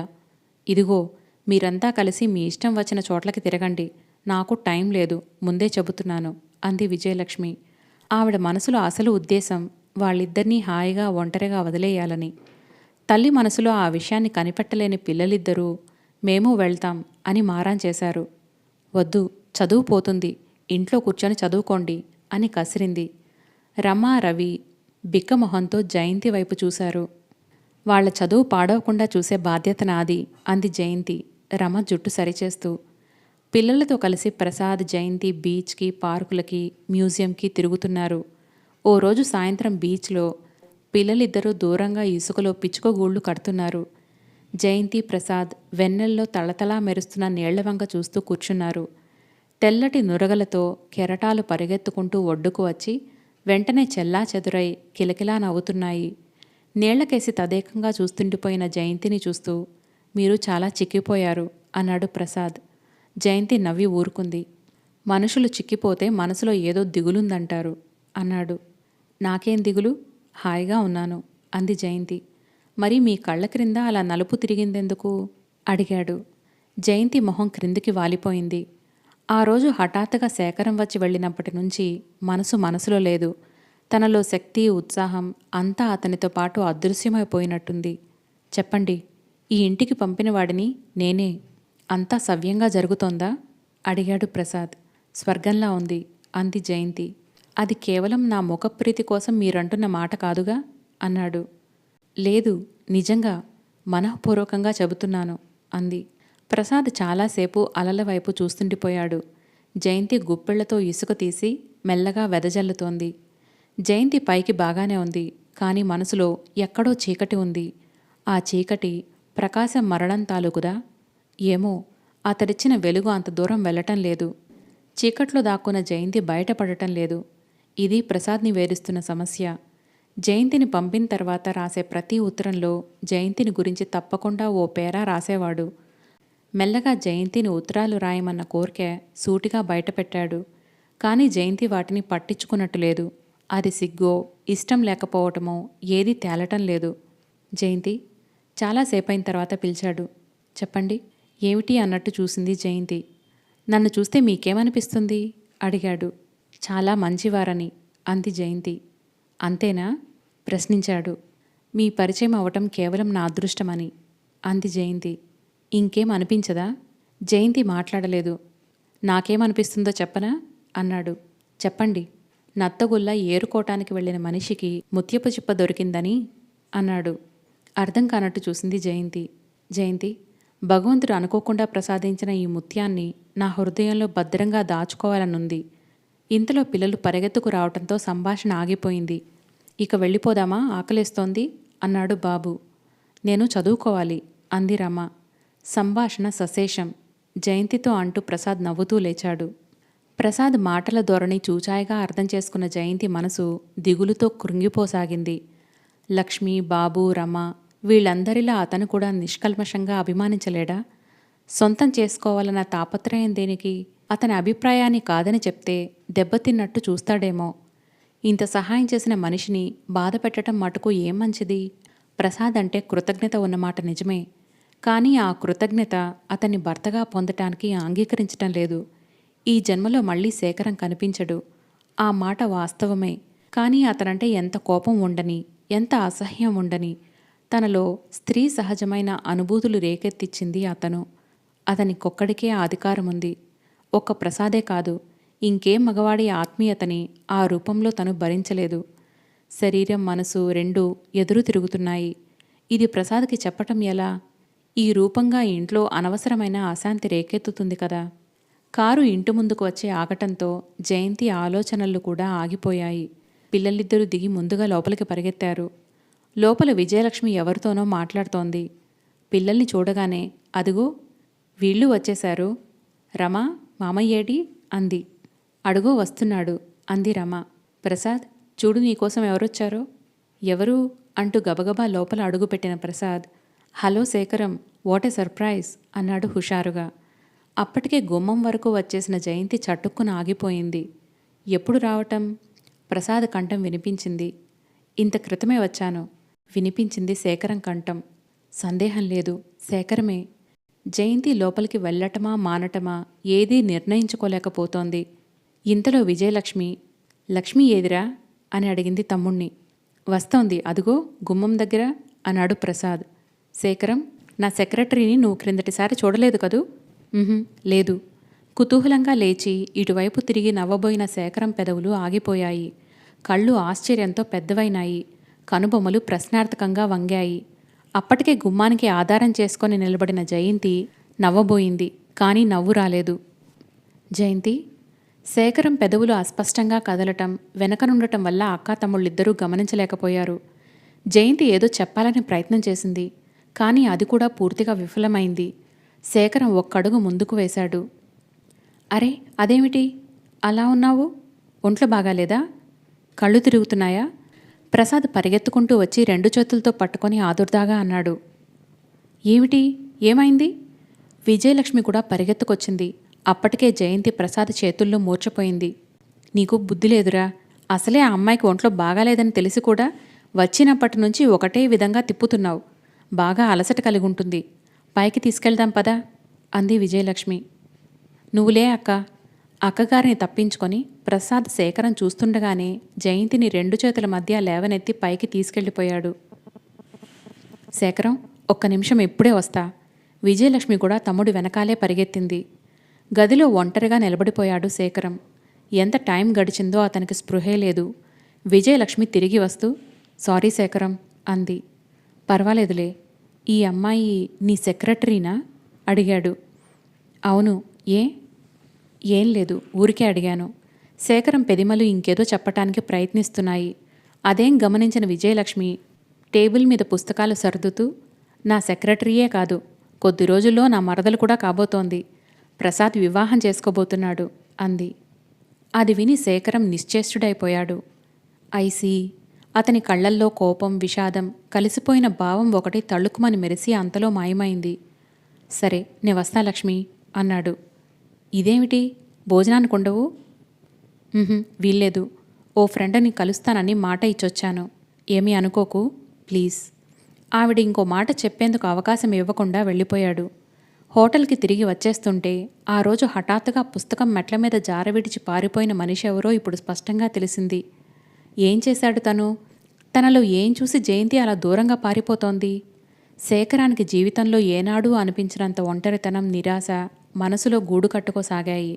ఇదిగో, మీరంతా కలిసి మీ ఇష్టం వచ్చిన చోట్లకి తిరగండి. నాకు టైం లేదు, ముందే చెబుతున్నాను అంది విజయలక్ష్మి. ఆవిడ మనసులో అసలు ఉద్దేశం వాళ్ళిద్దరినీ హాయిగా ఒంటరిగా వదిలేయాలని. తల్లి మనసులో ఆ విషయాన్ని కనిపెట్టలేని పిల్లలిద్దరూ మేము వెళ్తాం అని మారాం చేశారు. వద్దు, చదువు పోతుంది, ఇంట్లో కూర్చొని చదువుకోండి అని కసిరింది. రమ, రవి బిక్కమొహంతో జయంతి వైపు చూశారు. వాళ్ల చదువు పాడవకుండా చూసే బాధ్యత నాది అంది జయంతి రమ జుట్టు సరిచేస్తూ. పిల్లలతో కలిసి ప్రసాద్, జయంతి బీచ్కి, పార్కులకి, మ్యూజియంకి తిరుగుతున్నారు. ఓ రోజు సాయంత్రం బీచ్లో పిల్లలిద్దరూ దూరంగా ఇసుకలో పిచ్చుకగూళ్ళు కడుతున్నారు. జయంతి, ప్రసాద్ వెన్నెల్లో తళతళా మెరుస్తున్న నీళ్లవంక చూస్తూ కూర్చున్నారు. తెల్లటి నురగలతో కెరటాలు పరిగెత్తుకుంటూ ఒడ్డుకు వచ్చి వెంటనే చెల్లా చెదురై కిలకిలా నవ్వుతున్నాయి. నీళ్లకేసి తదేకంగా చూస్తుండిపోయిన జయంతిని చూస్తూ, మీరు చాలా చిక్కిపోయారు అన్నాడు ప్రసాద్. జయంతి నవ్వి ఊరుకుంది. మనుషులు చిక్కిపోతే మనసులో ఏదో దిగులుందంటారు అన్నాడు. నాకేం దిగులు, హాయిగా ఉన్నాను అంది జయంతి. మరి మీ కళ్ళ క్రింద అలా నలుపు తిరిగిందెందుకు అడిగాడు. జయంతి మొహం క్రిందికి వాలిపోయింది. ఆ రోజు హఠాత్తుగా శేఖరం వచ్చి వెళ్ళినప్పటి నుంచి మనసులో లేదు. తనలో శక్తి, ఉత్సాహం అంతా అతనితో పాటు అదృశ్యమైపోయినట్టుంది. చెప్పండి, ఈ ఇంటికి పంపిన వాడిని నేనే. అంతా సవ్యంగా జరుగుతోందా అడిగాడు ప్రసాద్. స్వర్గంలా ఉంది అంది జయంతి. అది కేవలం నా ముఖప్రీతి కోసం మీరంటున్న మాట కాదుగా అన్నాడు. లేదు, నిజంగా మనఃపూర్వకంగా చెబుతున్నాను అంది. ప్రసాద్ చాలాసేపు అలల వైపు చూస్తుండిపోయాడు. జయంతి గుప్పెళ్లతో ఇసుక తీసి మెల్లగా వెదజల్లుతోంది. జయంతి పైకి బాగానే ఉంది, కానీ మనసులో ఎక్కడో చీకటి ఉంది. ఆ చీకటి ప్రకాశం మరణం తాలూకుదా? ఏమో, అతడిచ్చిన వెలుగు అంత దూరం వెళ్ళటం లేదు. చీకట్లో దాక్కున్న జయంతి బయటపడటం లేదు. ఇది ప్రసాద్ని వేధిస్తున్న సమస్య. జయంతిని పంపిన తర్వాత రాసే ప్రతి ఉత్తరంలో జయంతిని గురించి తప్పకుండా ఓ పేరా రాసేవాడు. మెల్లగా జయంతిని ఉత్తరాలు రాయమన్న కోరిక సూటిగా బయటపెట్టాడు. కానీ జయంతి వాటిని పట్టించుకున్నట్టు లేదు. అది సిగ్గో, ఇష్టం లేకపోవటమో ఏదీ తేలటం లేదు. జయంతి చాలాసేపైన తర్వాత పిలిచాడు. చెప్పండి, ఏమిటి అన్నట్టు చూసింది జయంతి. నన్ను చూస్తే మీకేమనిపిస్తుంది అడిగాడు. చాలా మంచివారని అంది జయంతి. అంతేనా ప్రశ్నించాడు. మీ పరిచయం అవటం కేవలం నా అదృష్టమని అంది జయంతి. ఇంకేం అనిపించదా? జయంతి మాట్లాడలేదు. నాకేమనిపిస్తుందో చెప్పనా అన్నాడు. చెప్పండి. నత్తగుల్ల ఏరుకోటానికి వెళ్ళిన మనిషికి ముత్యపు చిప్ప దొరికిందని అన్నాడు. అర్థం కానట్టు చూసింది జయంతి. జయంతి, భగవంతుడు అనుకోకుండా ప్రసాదించిన ఈ ముత్యాన్ని నా హృదయంలో భద్రంగా దాచుకోవాలనుంది. ఇంతలో పిల్లలు పరిగెత్తుకు రావటంతో సంభాషణ ఆగిపోయింది. ఇక వెళ్ళిపోదామా, ఆకలేస్తోంది అన్నాడు బాబు. నేను చదువుకోవాలి అంది రమ. సంభాషణ సశేషం. జయంతితో అంటూ ప్రసాద్ నవ్వుతూ లేచాడు. ప్రసాద్ మాటల ధోరణి చూచాయిగా అర్థం చేసుకున్న జయంతి మనసు దిగులుతో కృంగిపోసాగింది. లక్ష్మి, బాబు, రమ వీళ్ళందరిలా అతను కూడా నిష్కల్మషంగా అభిమానించలేడా? సొంతం చేసుకోవాలన్న తాపత్రయం దేనికి? అతని అభిప్రాయాన్ని కాదని చెప్తే దెబ్బతిన్నట్టు చూస్తాడేమో. ఇంత సహాయం చేసిన మనిషిని బాధ పెట్టడం మటుకు ఏం మంచిది? ప్రసాద్ అంటే కృతజ్ఞత ఉన్నమాట నిజమే. కానీ ఆ కృతజ్ఞత అతన్ని భర్తగా పొందటానికి అంగీకరించటం లేదు. ఈ జన్మలో మళ్ళీ శేఖరం కనిపించడు. ఆ మాట వాస్తవమే. కానీ అతనంటే ఎంత కోపం ఉండని, ఎంత అసహ్యం ఉండని, తనలో స్త్రీ సహజమైన అనుభూతులు రేకెత్తిచ్చింది అతను. అతనికొక్కడికే ఆ అధికారముంది. ఒక్క ప్రసాదే కాదు, ఇంకే మగవాడి ఆత్మీయతని ఆ రూపంలో తను భరించలేదు. శరీరం, మనసు రెండూ ఎదురు తిరుగుతున్నాయి. ఇది ప్రసాద్కి చెప్పటం ఎలా? ఈ రూపంగా ఇంట్లో అనవసరమైన అశాంతి రేకెత్తుతుంది కదా. కారు ఇంటి ముందుకు వచ్చి ఆగటంతో జయంతి ఆలోచనలు కూడా ఆగిపోయాయి. పిల్లలిద్దరూ దిగి ముందుగా లోపలికి పరిగెత్తారు. లోపల విజయలక్ష్మి ఎవరితోనో మాట్లాడుతోంది. పిల్లల్ని చూడగానే అదిగో వీళ్ళు వచ్చేశారు. రమా, మామయ్యేడి అంది. అడుగో వస్తున్నాడు అంది రమ. ప్రసాద్, చూడు నీకోసం ఎవరొచ్చారో. ఎవరు అంటూ గబగబా లోపల అడుగుపెట్టిన Prasad, hello Shekharam, what a surprise అన్నాడు హుషారుగా. అప్పటికే గుమ్మం వరకు వచ్చేసిన జయంతి చటుక్కున ఆగిపోయింది. ఎప్పుడు రావటం? ప్రసాద్ కంఠం వినిపించింది. ఇంత క్రితమే వచ్చాను వినిపించింది శేఖరం కంఠం. సందేహం లేదు, శేఖరమే. జయంతి లోపలికి వెళ్ళటమా మానటమా ఏదీ నిర్ణయించుకోలేకపోతోంది. ఇంతలో విజయలక్ష్మి, లక్ష్మి ఏదిరా అని అడిగింది తమ్ముణ్ణి. వస్తోంది, అదుగో గుమ్మం దగ్గర అన్నాడు ప్రసాద్. శేఖరం, నా సెక్రటరీని నువ్వు క్రిందటిసారి చూడలేదు కదూ? లేదు. కుతూహలంగా లేచి ఇటువైపు తిరిగి నవ్వబోయిన శేఖరం పెదవులు ఆగిపోయాయి. కళ్ళు ఆశ్చర్యంతో పెద్దవైనాయి. కనుబొమ్మలు ప్రశ్నార్థకంగా వంగాయి. అప్పటికే గుమ్మానికి ఆధారం చేసుకొని నిలబడిన జయంతి నవ్వబోయింది. కానీ నవ్వు రాలేదు. జయంతి, శేఖరం పెదవులు అస్పష్టంగా కదలటం వెనకనుండటం వల్ల అక్కా తమ్ముళ్ళిద్దరూ గమనించలేకపోయారు. జయంతి ఏదో చెప్పాలని ప్రయత్నం చేసింది. కానీ అది కూడా పూర్తిగా విఫలమైంది. శేఖరం ఒక్కడుగు ముందుకు వేశాడు. అరే, అదేమిటి అలా ఉన్నావు? ఒంట్లో బాగాలేదా? కళ్ళు తిరుగుతున్నాయా? ప్రసాద్ పరిగెత్తుకుంటూ వచ్చి 2 చేతులతో పట్టుకొని ఆదుర్దాగా అన్నాడు. ఏమిటి, ఏమైంది? విజయలక్ష్మి కూడా పరిగెత్తుకొచ్చింది. అప్పటికే జయంతి ప్రసాద్ చేతుల్లో మూర్చపోయింది. నీకు బుద్ధి లేదురా. అసలే ఆ అమ్మాయికి ఒంట్లో బాగాలేదని తెలిసి కూడా వచ్చినప్పటి నుంచి ఒకటే విధంగా తిప్పుతున్నావు. బాగా అలసట కలిగి ఉంటుంది. పైకి తీసుకెళ్దాం పదా అంది విజయలక్ష్మి. నువ్వులే అక్క. అక్కగారిని తప్పించుకొని ప్రసాద్ శేఖరం చూస్తుండగానే జయంతిని 2 చేతుల మధ్య లేవనెత్తి పైకి తీసుకెళ్ళిపోయాడు. శేఖరం, ఒక్క నిమిషం, ఇప్పుడే వస్తా. విజయలక్ష్మి కూడా తమ్ముడు వెనకాలే పరిగెత్తింది. గదిలో ఒంటరిగా నిలబడిపోయాడు శేఖరం. ఎంత టైం గడిచిందో అతనికి స్పృహే లేదు. విజయలక్ష్మి తిరిగి వస్తూ, సారీ శేఖరం అంది. పర్వాలేదులే. ఈ అమ్మాయి నీ సెక్రటరీనా అడిగాడు. అవును. ఏం లేదు, ఊరికే అడిగాను. శేఖరం పెదిమలు ఇంకేదో చెప్పటానికి ప్రయత్నిస్తున్నాయి. అదేం గమనించిన విజయలక్ష్మి టేబుల్ మీద పుస్తకాలు సర్దుతూ, నా సెక్రటరీయే కాదు, కొద్ది రోజుల్లో నా మరదలు కూడా కాబోతోంది. ప్రసాద్ వివాహం చేసుకోబోతున్నాడు అంది. అది విని శేఖరం నిశ్చేష్టుడైపోయాడు. ఐసీ. అతని కళ్లల్లో కోపం, విషాదం కలిసిపోయిన భావం ఒకటి తళుక్కుమని మెరిసి అంతలో మాయమైంది. సరే, నే వస్తా లక్ష్మి అన్నాడు. ఇదేమిటి, భోజనానికి ఉండవు? వీల్లేదు. ఓ ఫ్రెండ్ని కలుస్తానని మాట ఇచ్చొచ్చాను. ఏమీ అనుకోకు ప్లీజ్. ఆవిడ ఇంకో మాట చెప్పేందుకు అవకాశం ఇవ్వకుండా వెళ్ళిపోయాడు. హోటల్కి తిరిగి వచ్చేస్తుంటే ఆ రోజు హఠాత్తుగా పుస్తకం మెట్ల మీద జారవిడిచి పారిపోయిన మనిషి ఎవరో ఇప్పుడు స్పష్టంగా తెలిసింది. ఏం చేశాడు తను? తనలో ఏం చూసి జయంతి అలా దూరంగా పారిపోతోంది? శేఖరానికి జీవితంలో ఏనాడూ అనిపించినంత ఒంటరితనం, నిరాశ మనసులో గూడు కట్టుకోసాగాయి.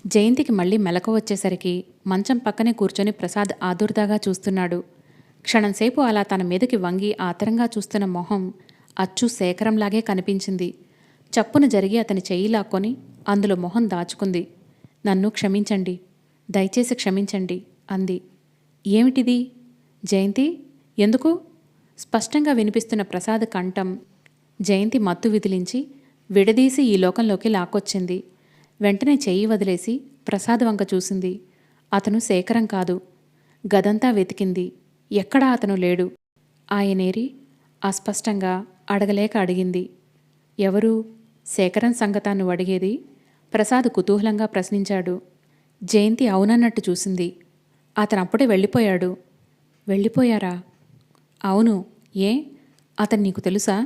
జయంతికి మళ్ళీ మెలకువ వచ్చేసరికి మంచం పక్కనే కూర్చొని ప్రసాద్ ఆదుర్దాగా చూస్తున్నాడు. క్షణంసేపు అలా తన మీదకి వంగి ఆతరంగా చూస్తున్న మొహం అచ్చు శేఖరంలాగే కనిపించింది. చప్పున జరిగి అతని చెయ్యి లాక్కొని అందులో మొహం దాచుకుంది. నన్ను క్షమించండి, దయచేసి క్షమించండి అంది. ఏమిటిది? జయంతి, ఎందుకు? స్పష్టంగా వినిపిస్తున్న ప్రసాద్ కంఠం జయంతి మత్తు విదిలించి విడదీసి ఈ లోకంలోకి లాక్కొచ్చింది. వెంటనే చెయ్యి వదిలేసి ప్రసాద్ వంక చూసింది. అతను శేఖరం కాదు. గదంతా వెతికింది. ఎక్కడా అతను లేడు. ఆయనేరి అస్పష్టంగా అడగలేక అడిగింది. ఎవరు? శేఖరం సంగతాన్ని అడిగేది? ప్రసాద్ కుతూహలంగా ప్రశ్నించాడు. జయంతి అవునన్నట్టు చూసింది. అతనప్పుడే వెళ్ళిపోయాడు. వెళ్ళిపోయారా? అవును. ఏ? అతను నీకు తెలుసా?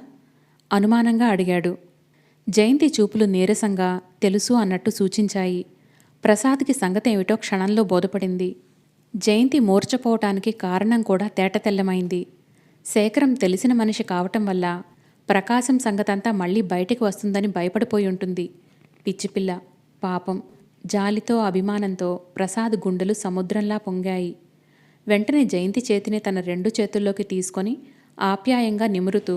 అనుమానంగా అడిగాడు. జయంతి చూపులు నీరసంగా తెలుసు అన్నట్టు సూచించాయి. ప్రసాద్కి సంగతేమిటో క్షణంలో బోధపడింది. జయంతి మూర్చపోవటానికి కారణం కూడా తేటతెల్లమైంది. శేఖరం తెలిసిన మనిషి కావటం వల్ల ప్రకాశం సంగతంతా మళ్ళీ బయటికి వస్తుందని భయపడిపోయి ఉంటుంది. పిచ్చిపిల్ల, పాపం. జాలితో అభిమానంతో ప్రసాద్ గుండెలు సముద్రంలా పొంగాయి. వెంటనే జయంతి చేతిని తన 2 చేతుల్లోకి తీసుకొని ఆప్యాయంగా నిమురుతూ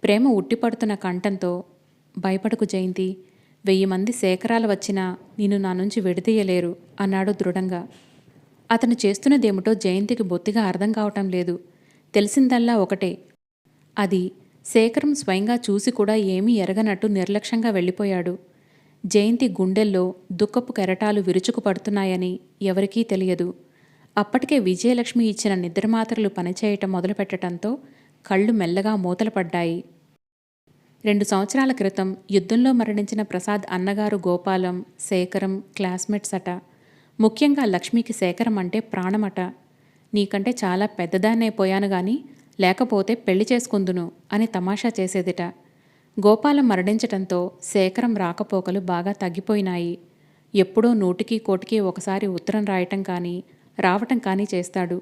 ప్రేమ ఉట్టిపడుతున్న కంఠంతో, భయపడకు జయంతి, 1000 మంది శేఖరాలు వచ్చినా నిన్ను నా నుంచి విడదీయలేరు అన్నాడు దృఢంగా. అతను చేస్తున్నదేమిటో జయంతికి బొత్తిగా అర్థం కావటం లేదు. తెలిసిందల్లా ఒకటే. అది శేఖరం స్వయంగా చూసి కూడా ఏమీ ఎరగనట్టు నిర్లక్ష్యంగా వెళ్ళిపోయాడు. జయంతి గుండెల్లో దుఃఖపు కెరటాలు విరుచుకు పడుతున్నాయని ఎవరికీ తెలియదు. అప్పటికే విజయలక్ష్మి ఇచ్చిన నిద్రమాత్రలు పనిచేయటం మొదలుపెట్టడంతో కళ్ళు మెల్లగా మూతలపడ్డాయి. 2 సంవత్సరాల క్రితం యుద్ధంలో మరణించిన ప్రసాద్ అన్నగారు గోపాలం, శేఖరం క్లాస్మేట్స్ అట. ముఖ్యంగా లక్ష్మికి శేఖరం అంటే ప్రాణమట. నీకంటే చాలా పెద్దదాన్నైపోయాను గాని లేకపోతే పెళ్లి చేసుకుందును అని తమాషా చేసేదిట. గోపాలం మరణించటంతో శేఖరం రాకపోకలు బాగా తగ్గిపోయినాయి. ఎప్పుడో 100కి 100కి ఒకసారి ఉత్తరం రాయటం కానీ రావటం కానీ చేస్తాడు.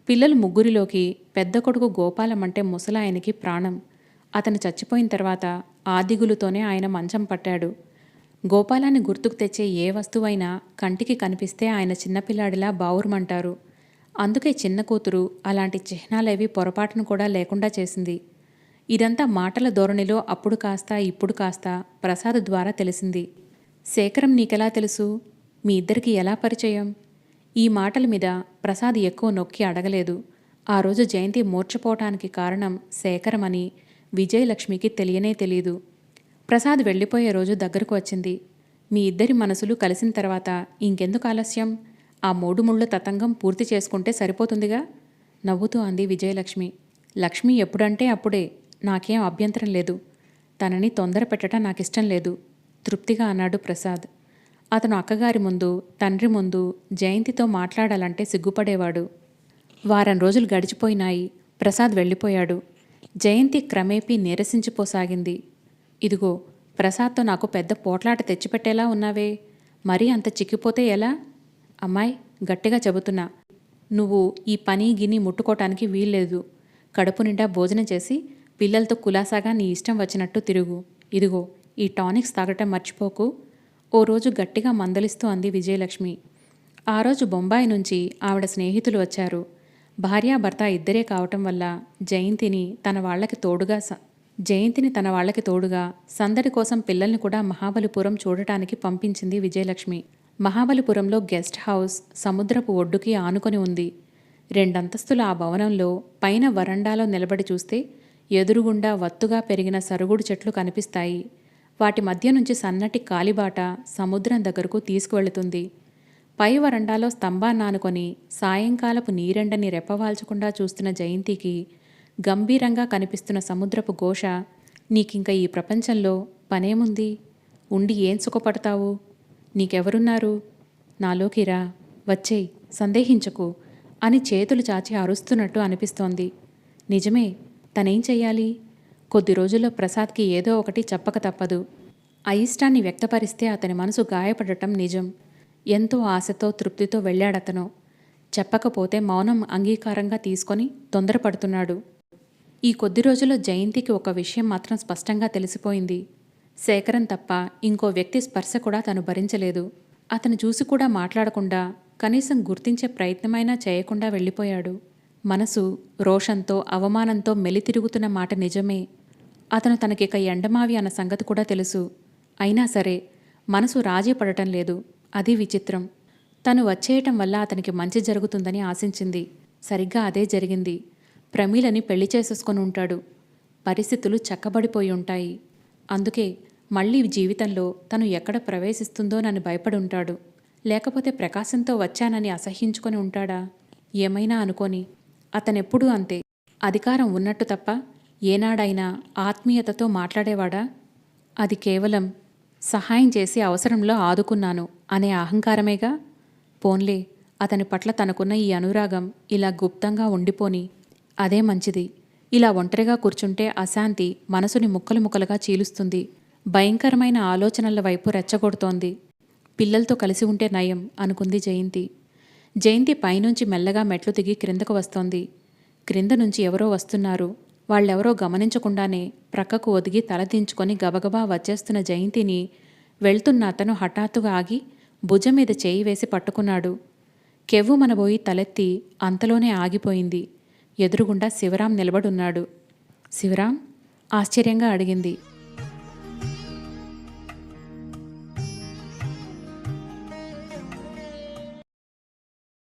పిల్లలు 3 పెద్ద కొడుకు గోపాలం అంటే ముసలాయనకి ప్రాణం. అతను చచ్చిపోయిన తర్వాత ఆ దిగులుతోనే ఆయన మంచం పట్టాడు. గోపాలాన్ని గుర్తుకు తెచ్చే ఏ వస్తువైనా కంటికి కనిపిస్తే ఆయన చిన్నపిల్లాడిలా బావురుమంటారు. అందుకే చిన్న కూతురు అలాంటి చిహ్నాలేవి పొరపాటును కూడా లేకుండా చేసింది. ఇదంతా మాటల ధోరణిలో అప్పుడు కాస్త ఇప్పుడు కాస్త ప్రసాద్ ద్వారా తెలిసింది. శేఖరం నీకెలా తెలుసు? మీ ఇద్దరికి ఎలా పరిచయం? ఈ మాటల మీద ప్రసాద్ ఎక్కువ నొక్కి అడగలేదు. ఆ రోజు జయంతి మూర్ఛపోవటానికి కారణం శేఖరమని విజయలక్ష్మికి తెలియనే తెలీదు. ప్రసాద్ వెళ్ళిపోయే రోజు దగ్గరకు వచ్చింది. మీ ఇద్దరి మనసులు కలిసిన తర్వాత ఇంకెందుకు ఆలస్యం? ఆ 3 ముళ్ళ తతంగం పూర్తి చేసుకుంటే సరిపోతుందిగా నవ్వుతూ అంది విజయలక్ష్మి. లక్ష్మి ఎప్పుడంటే అప్పుడే, నాకేం అభ్యంతరం లేదు. తనని తొందర పెట్టడం నాకిష్టం లేదు తృప్తిగా అన్నాడు ప్రసాద్. అతను అక్కగారి ముందు, తండ్రి ముందు జయంతితో మాట్లాడాలంటే సిగ్గుపడేవాడు. వారం రోజులు గడిచిపోయినాయి. ప్రసాద్ వెళ్ళిపోయాడు. జయంతి క్రమేపీ నీరసించిపోసాగింది. ఇదిగో, ప్రసాద్తో నాకు పెద్ద పోట్లాట తెచ్చిపెట్టేలా ఉన్నావే, మరీ అంత చిక్కిపోతే ఎలా? అమ్మాయి, గట్టిగా చెబుతున్నా, నువ్వు ఈ పని గిని ముట్టుకోటానికి వీల్లేదు. కడుపు నిండా భోజనం చేసి పిల్లలతో కులాసాగా నీ ఇష్టం వచ్చినట్టు తిరుగు. ఇదిగో, ఈ టానిక్స్ తాగటం మర్చిపోకు. ఓ రోజు గట్టిగా మందలిస్తూ అంది విజయలక్ష్మి. ఆ రోజు బొంబాయి నుంచి ఆవిడ స్నేహితులు వచ్చారు. భార్యాభర్త ఇద్దరే కావటం వల్ల జయంతిని తన వాళ్లకి తోడుగా సందడి కోసం పిల్లల్ని కూడా మహాబలిపురం చూడటానికి పంపించింది విజయలక్ష్మి. మహాబలిపురంలో గెస్ట్ హౌస్ సముద్రపు ఒడ్డుకి ఆనుకొని ఉంది. 2 అంతస్తుల ఆ భవనంలో పైన వరండాలో నిలబడి చూస్తే ఎదురుగుండా వత్తుగా పెరిగిన సరుగుడు చెట్లు కనిపిస్తాయి. వాటి మధ్య నుంచి సన్నటి కాలిబాట సముద్రం దగ్గరకు తీసుకువెళుతుంది. పై వరండాలో స్తంభాన్నానుకొని సాయంకాలపు నీరెండని రెప్పవాల్చకుండా చూస్తున్న జయంతికి గంభీరంగా కనిపిస్తున్న సముద్రపు ఘోష, నీకింక ఈ ప్రపంచంలో పనేముంది? ఉండి ఏం సుఖపడతావు? నీకెవరున్నారు? నాలోకి రా, వచ్చేయ్, సందేహించకు అని చేతులు చాచి అరుస్తున్నట్టు అనిపిస్తోంది. నిజమే, తనేం చెయ్యాలి? కొద్ది రోజుల్లో ప్రసాద్కి ఏదో ఒకటి చెప్పక తప్పదు. అయిష్టాన్ని వ్యక్తపరిస్తే అతని మనసు గాయపడటం నిజం. ఎంతో ఆశతో తృప్తితో వెళ్ళాడతను. చెప్పకపోతే మౌనం అంగీకారంగా తీసుకొని తొందరపడుతున్నాడు. ఈ కొద్ది రోజుల్లో జయంతికి ఒక విషయం మాత్రం స్పష్టంగా తెలిసిపోయింది. శేఖరం తప్ప ఇంకో వ్యక్తి స్పర్శ కూడా తను భరించలేదు. అతను చూసి కూడా మాట్లాడకుండా, కనీసం గుర్తించే ప్రయత్నమైనా చేయకుండా వెళ్ళిపోయాడు. మనసు రోషంతో, అవమానంతో మెలితిరుగుతున్న మాట నిజమే. అతను తనకిక ఎండమావి అన్న సంగతి కూడా తెలుసు. అయినా సరే మనసు రాజీ పడటం లేదు. అది విచిత్రం. తను వచ్చేయటం వల్ల అతనికి మంచి జరుగుతుందని ఆశించింది. సరిగ్గా అదే జరిగింది. ప్రమీలని పెళ్లి చేసేసుకొని ఉంటాడు. పరిస్థితులు చక్కబడిపోయి ఉంటాయి. అందుకే మళ్ళీ జీవితంలో తను ఎక్కడ ప్రవేశిస్తుందోనని భయపడి ఉంటాడు. లేకపోతే ప్రకాశంతో వచ్చానని అసహ్యించుకొని ఉంటాడా? ఏమైనా అనుకోని. అతనెప్పుడూ అంతే. అధికారం ఉన్నట్టు తప్ప ఏనాడైనా ఆత్మీయతతో మాట్లాడేవాడా? అది కేవలం సహాయం చేసి అవసరంలో ఆదుకున్నాను అనే అహంకారమేగా. పోన్లే, అతని పట్ల తనకున్న ఈ అనురాగం ఇలా గుప్తంగా ఉండిపోని. అదే మంచిది. ఇలా ఒంటరిగా కూర్చుంటే అశాంతి మనసుని ముక్కలు ముక్కలుగా చీలుస్తుంది. భయంకరమైన ఆలోచనల వైపు రెచ్చగొడుతోంది. పిల్లలతో కలిసి ఉంటే నయం అనుకుంది జయంతి. జయంతి పైనుంచి మెల్లగా మెట్లు దిగి క్రిందకు వస్తోంది. క్రింద నుంచి ఎవరో వస్తున్నారు. వాళ్ళెవరో గమనించకుండానే ప్రక్కకు ఒదిగి తలదించుకొని గబగబా వచ్చేస్తున్న జయంతిని వెళ్తున్న అతను హఠాత్తుగా ఆగి భుజం మీద చేయి వేసి పట్టుకున్నాడు. కెవ్వుమనబోయి తలెత్తి అంతలోనే ఆగిపోయింది. ఎదురుగుండా శివరాం నిలబడున్నాడు. శివరాం? ఆశ్చర్యంగా అడిగింది.